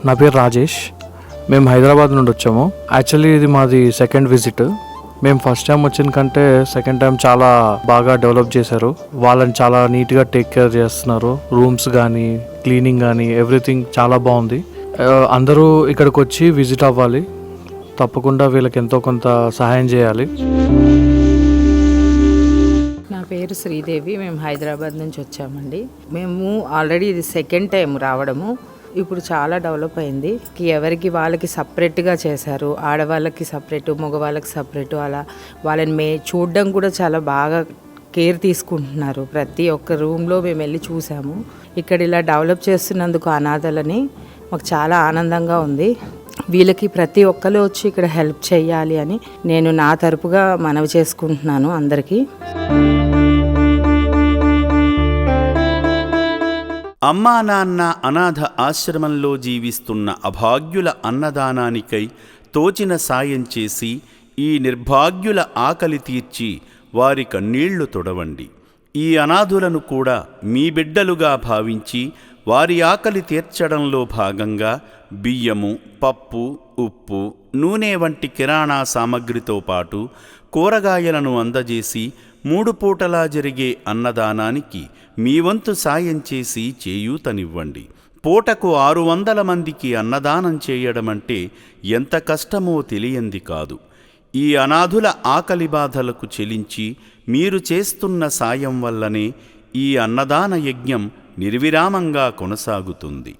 నా పేరు రాజేష్. మేము హైదరాబాద్ నుండి వచ్చాము. యాక్చువల్లీ ఇది మాది సెకండ్ విజిట్. మేము ఫస్ట్ టైం వచ్చిన కంటే సెకండ్ టైం చాలా బాగా డెవలప్ చేశారు. వాళ్ళని చాలా నీట్గా టేక్ కేర్ చేస్తున్నారు. రూమ్స్ కానీ క్లీనింగ్ కానీ ఎవ్రీథింగ్ చాలా బాగుంది. అందరూ ఇక్కడికి వచ్చి విజిట్ అవ్వాలి. తప్పకుండా వీళ్ళకి ఎంతో కొంత సహాయం చేయాలి. నా పేరు శ్రీదేవి. మేము హైదరాబాద్ నుంచి వచ్చామండి. మేము ఆల్రెడీ ఇది సెకండ్ టైం రావడము. ఇప్పుడు చాలా డెవలప్ అయింది. ఎవరికి వాళ్ళకి సపరేట్గా చేశారు. ఆడవాళ్ళకి సపరేటు, మగవాళ్ళకి సపరేటు. అలా వాళ్ళని చూడడం కూడా చాలా బాగా కేర్ తీసుకుంటున్నారు. ప్రతి ఒక్క రూమ్లో మేము వెళ్ళి చూసాము. ఇక్కడ ఇలా డెవలప్ చేస్తున్నందుకు అనాథలని మాకు చాలా ఆనందంగా ఉంది. వీళ్ళకి ప్రతి ఒక్కరు వచ్చి ఇక్కడ హెల్ప్ చేయాలి అని నేను నా తరపుగా మనవి చేసుకుంటున్నాను అందరికీ. అమ్మా నాన్న అనాథ ఆశ్రమంలో జీవిస్తున్న అభాగ్యుల అన్నదానానికై తోచిన సాయం చేసి ఈ నిర్భాగ్యుల ఆకలి తీర్చి వారి కన్నీళ్లు తొడవండి. ఈ అనాథులను కూడా మీ బిడ్డలుగా భావించి వారి ఆకలి తీర్చడంలో భాగంగా బియ్యము, పప్పు, ఉప్పు, నూనె వంటి కిరాణా సామగ్రితో పాటు కూరగాయలను అందజేసి 3 పూటలా జరిగే అన్నదానానికి మీ వంతు సాయం చేసి చేయూతనివ్వండి. పూటకు 600 మందికి అన్నదానం చేయడమంటే ఎంత కష్టమో తెలియంది కాదు. ఈ అనాథుల ఆకలి బాధలకు చెలించి మీరు చేస్తున్న సాయం వల్లనే ఈ అన్నదాన యజ్ఞం నిర్విరామంగా కొనసాగుతుంది.